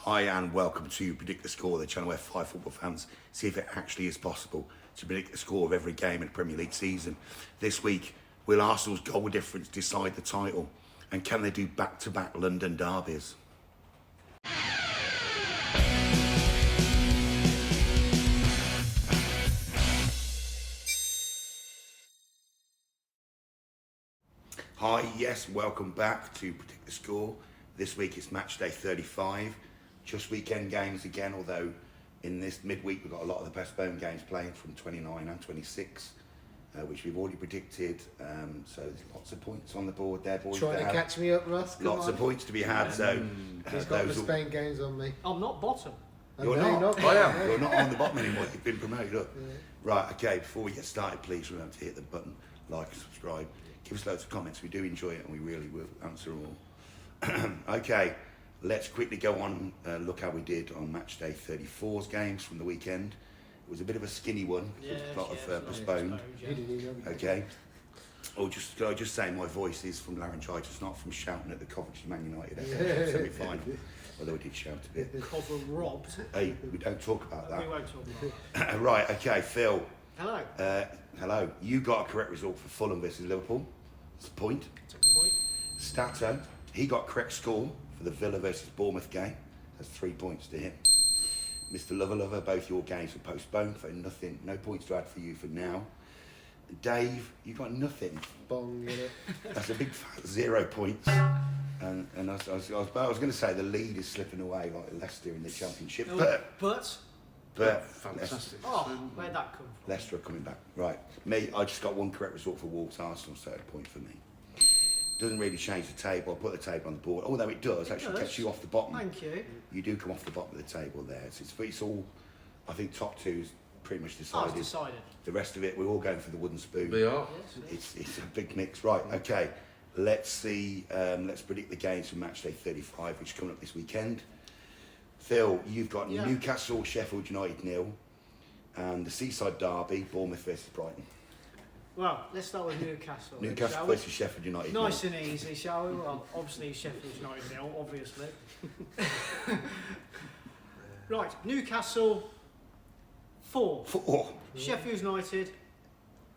Hi and welcome to Predict the Score, the channel where 5 football fans see if it actually is possible to predict the score of every game in the Premier League season. This week, will Arsenal's goal difference decide the title? And can they do back-to-back London derbies? Hi, yes, welcome back to Predict the Score. This week it's match day 35. Just weekend games again, although in this midweek we've got a lot of the postponed games playing from 29 and 26, which we've already predicted. So there's lots of points on the board there, boys. Trying to catch me up, Russ. Lots of points to be had. So he's got the Spain games on me. I'm not bottom. You're not. I am. You're not on the bottom anymore. You've been promoted up. Yeah. Right. Okay. Before we get started, please remember to hit the button, like and subscribe. Give us loads of comments. We do enjoy it, and we really will answer all. Okay. Let's quickly go on and look how we did on match day 34's games from the weekend. It was a bit of a skinny one, a lot of postponed. Okay. Can I just say my voice is from laryngitis, not from shouting at the Coventry Man United semi-final, although we did shout a bit. Cover robbed. Hey, we don't talk about that. We won't talk about that. Right, okay, Phil. Hello. Hello. You got a correct result for Fulham versus Liverpool. It's a point. Took a point. Stato, he got correct score for the Villa versus Bournemouth game. That's 3 points to him. Mr. Lover, both your games were postponed for nothing. No points to add for you for now. Dave, you got nothing. Bong in it. That's a big fat 0 points. And I was going to say the lead is slipping away like Leicester in the Championship. But fantastic. Where'd that come from? Leicester are coming back. Right. Me, I just got one correct result for Wolves Arsenal, so a point for me. Doesn't really change the table. I'll put the table on the board. Although it does, gets you off the bottom. Thank you. You do come off the bottom of the table there. So it's all, I think top two's pretty much decided. It's decided. The rest of it, we're all going for the wooden spoon. We are. Yes. It's a big mix. Right, okay. Let's see, let's predict the games from match day 35, which is coming up this weekend. Phil, you've got Newcastle, Sheffield United 0, and the Seaside Derby, Bournemouth versus Brighton. Well, let's start with Newcastle. Newcastle versus Sheffield United. Nice and easy, shall we? Well, obviously Sheffield United 0, obviously. Right, Newcastle 4. Sheffield United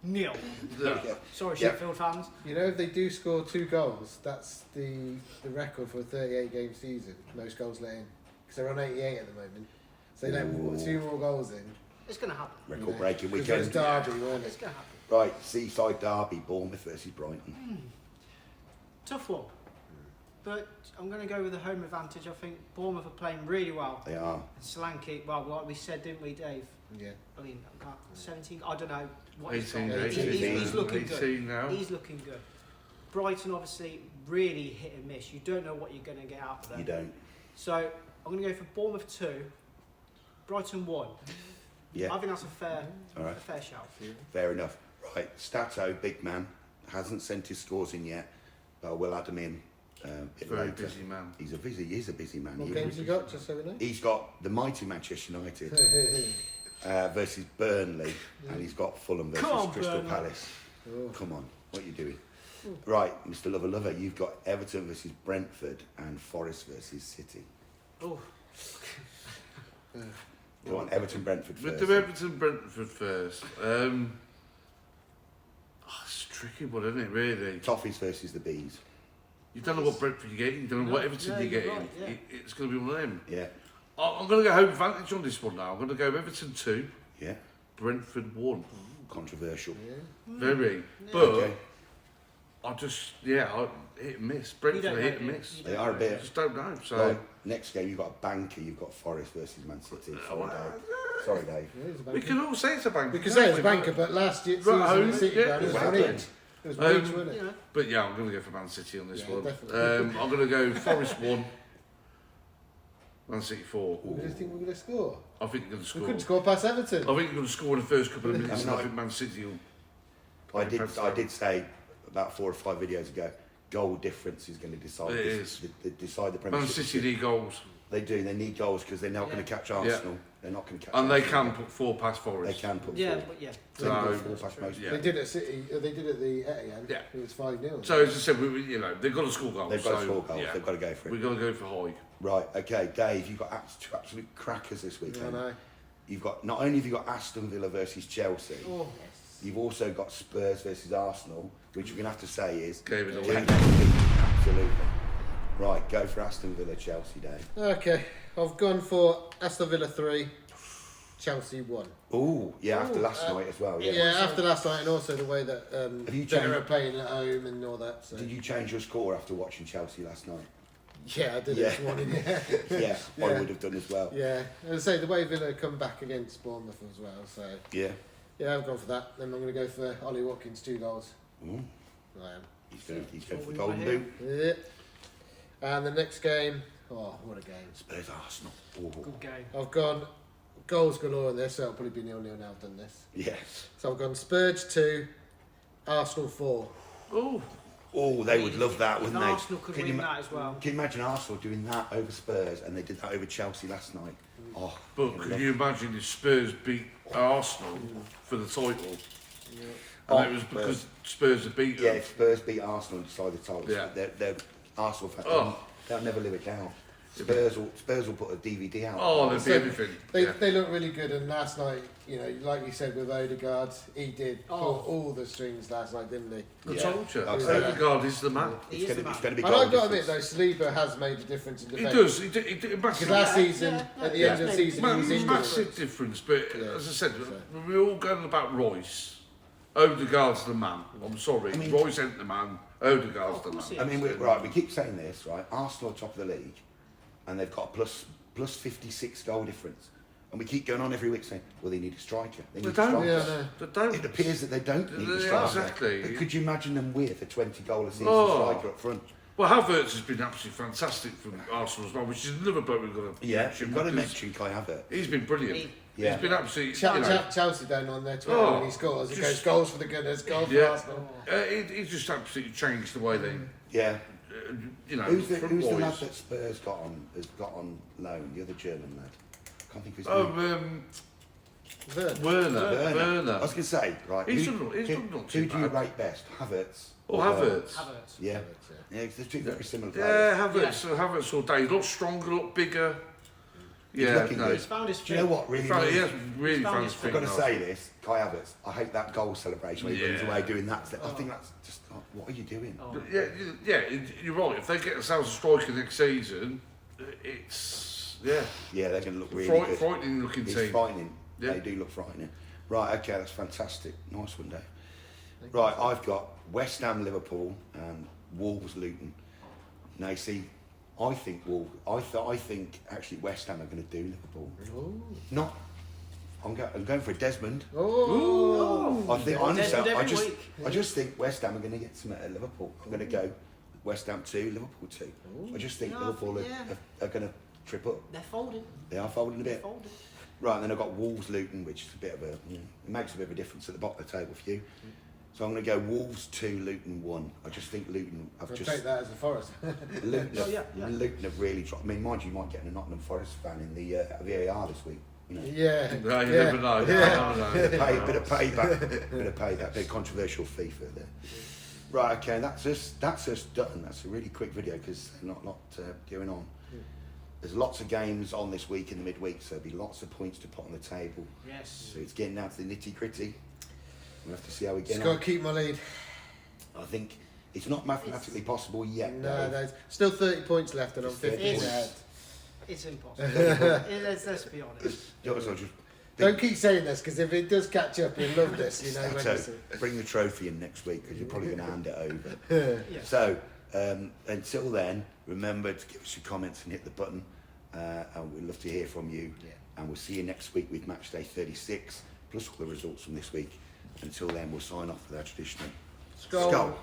0. Yeah. Sorry, Sheffield fans. You know, if they do score 2 goals, that's the record for a 38-game season. Most goals let in. Because they're on 88 at the moment. So they don't put 2 more goals in. It's going to happen. Record-breaking Because weekend. it's Derby, wasn't It's it? going to happen. Right, Seaside Derby, Bournemouth versus Brighton. Tough one. But I'm going to go with the home advantage. I think Bournemouth are playing really well. They are. Solanke, well, like we said, didn't we, Dave? Yeah. I mean, 17, I don't know. What 18, he's looking 18 good. now. He's looking good. Brighton, obviously, really hit and miss. You don't know what you're going to get out of them. You don't. So I'm going to go for Bournemouth 2, Brighton 1. Yeah. I think that's a fair shout. Fair enough. Right, Stato, big man, hasn't sent his scores in yet, but we'll add him in a bit Very later. busy man. He is a busy man. What games you got, just so we know? He's got the mighty Manchester United versus Burnley, and he's got Fulham versus Crystal Burnley. Palace. Come on, what are you doing? Right, Mr. Lover, you've got Everton versus Brentford and Forest versus City. Oh. Go on, Everton, Brentford first. With the Everton Brentford first. It's a tricky one, isn't it, really? Toffees versus the Bees. You don't know what Brentford you're getting, you don't know what Everton you're getting. Right, yeah. It's going to be one of them. Yeah. I'm going to go home advantage on this one now. I'm going to go Everton 2, Yeah. Brentford 1. Controversial. Very. Yeah. But Okay. I just, I hit and miss. Brentford don't hit know, and miss. They are a I bit. just don't know. So. Right, next game you've got a banker. You've got Forest versus Man City. Sorry, Dave. Yeah, it's a We banker. can all say it's a banker. We could say it's a banker, but last year, Right, home, the City yeah, ground, it was well brilliant. done. It was brilliant, wasn't it? You know, But yeah, I'm going to go for Man City on this Yeah, one. definitely. I'm going to go Forest 1, Man City 4. Who do you think we're going to score? I think you're going to We score. couldn't score past Everton. I think you're going to score in the first couple of minutes, and I No. think Man City will. I did say about 4 or 5 videos ago, goal difference is going to decide. It is. Decide the Man Premiership. City need goals, They do. They need goals because they're not going to catch Arsenal. They're not going to catch. and they Arsenal. can put 4 past Forest. They can put. yeah, 4. but yeah. They can put So- 4 past most. Yeah. They did it at City. They did it at the Etihad. Yeah. It was 5-0. So as I said, they've got to score goals. They've got to so, score goals. yeah. They've got to go for it. We've got to go for high. Right, okay, Dave, you've got two absolute crackers this weekend. I know. You've got, not only have you got Aston Villa versus Chelsea, Oh, you've also got Spurs versus Arsenal, which we're going to have to say is... Gave it away. can they beat? Absolutely. Right, go for Aston Villa, Chelsea, Dave. Okay, I've gone for Aston Villa 3, Chelsea 1. Oh, yeah, after Ooh, last night as well, yeah. Yeah, after last night, and also the way that Have you Villa changed- are playing at home and all that. So. Did you change your score after watching Chelsea last night? Yeah, I did Yeah. it this morning. Yeah, Yeah, I Yeah. would have done as well. yeah. And I say the way Villa come back against Bournemouth as well. So Yeah. yeah, I've gone for that. Then I'm going to go for Ollie Watkins 2 goals. Ooh, I am. he's going That's for what the we golden want boot. Yeah. And the next game, oh, what a game! Spurs Arsenal. Oh. good game. I've gone goals galore in this, so it'll probably be 0-0 now I've done this. Yeah. So I've gone Spurs 2, Arsenal 4. Oh, Oh, they would love that, wouldn't they? Arsenal could win that as well. Can you imagine Arsenal doing that over Spurs, and they did that over Chelsea last night? Oh, but can you imagine if Spurs beat Arsenal for the title? Oh, And it was because Spurs had beat Yeah, them. if Spurs beat Arsenal and decide the title, Yeah. they're Arsenal fans. Oh. They'll never live it down. Spurs will put a DVD out. Oh, there'd be So everything. They, Yeah. they look really good, and last night, you know, like you said with Odegaard, he did pull Oh. all the strings last night, didn't he? I Yeah. told you. I'd say Odegaard is the man. He It's is the going man. to be And goal I've got to admit difference. though, Saliba has made a difference in He defence. does. He did Because massive. last Yeah, season, yeah, at the yeah. end of the season, he was injured. Massive difference, but Yeah. as I said, So- we were all going about Royce. Odegaard's the man. I'm sorry, I mean- Royce ain't the man. Odegaard's Of the course man. he I mean, we keep saying this, right? Arsenal are top of the league, and they've got a plus 56 goal difference. And we keep going on every week saying, well, they need a striker. They They need a don't. striker. Yeah, no. They don't. It appears that they don't need a Yeah, striker. exactly. But could you imagine them with a 20 goal a season Oh. striker up front? Well, Havertz has been absolutely fantastic from Arsenal as well, which is another bloke we've got to Yeah, mention. you've got to because mention Kai Havertz. He's been brilliant. He- Yeah. He's been absolutely. Chelsea down on their Twitter Oh, when he scores. He just- goes goals for the Gunners, goals Yeah. for Arsenal. He just absolutely changed the way they, Yeah. you know, Who's the front lad boys. that Spurs has got on loan? The other German lad. I can't think of his Oh, name. Vern. Werner. I Werner. was going to say, right. He's who, done not who too do you bad. rate best? Havertz? Or Havertz. Havertz. Yeah. Yeah, 'cause they're two very similar Yeah, players. Havertz all day. He looks stronger, look bigger. He's Yeah, looking no. good. He's found his Do you know what really He has annoys me? really He's found found his his I've got to feet say this, Kai Havertz, I hate that goal celebration when he runs Yeah. away doing that. I think that's just, what are you doing? Oh. But yeah, you're right. If they get themselves a striker next season, it's Yeah, they're going to look really good. frightening looking It's team. frightening. Yeah. They do look frightening. Right, okay, that's fantastic. Nice one, Dave. Right, I've got West Ham, Liverpool, and Wolves, Luton. Now, you see, I think I think actually West Ham are going to do Liverpool. Ooh. Not. I'm going for a Desmond. Oh. I think honestly, Desmond I every just week. I just think West Ham are going to get some at Liverpool. I'm going to go West Ham 2, Liverpool 2. I just think Yeah, I Liverpool think, are going to trip up. They're folding. They are folding a They're bit. folding. Right, and then I've got Wolves, Luton, which is a bit of a it makes a bit of a difference at the bottom of the table for you. So I'm going to go Wolves 2, Luton 1. I just think Luton have I'll just take that as a Forest. Luton, Oh, yeah. Luton have really dropped. I mean, mind you, you might get a Nottingham Forest fan in the VAR this week. You know. Yeah. No, you yeah. never know. Yeah. No, Bit of payback, bit of payback, bit of controversial FIFA there. Right, okay, that's us done. That's a really quick video because not going on. There's lots of games on this week in the midweek, so there'll be lots of points to put on the table. Yes. So it's getting down to the nitty gritty. We'll have to see how we Just get got on. to keep my lead. I think it's not mathematically possible yet. No, Dave. there's still 30 points left, and I'm It's 30 15 points. ahead. It's impossible. let's be honest. So just Don't keep saying this, because if it does catch up, you'll love this. You know when you see. bring the trophy in next week because you're probably going to hand it over. Yes. So, until then, remember to give us your comments and hit the button. And we'd love to hear from you. Yeah. And we'll see you next week with Match Day 36, plus all the results from this week. Until then, we'll sign off with our traditional Skol. Skol.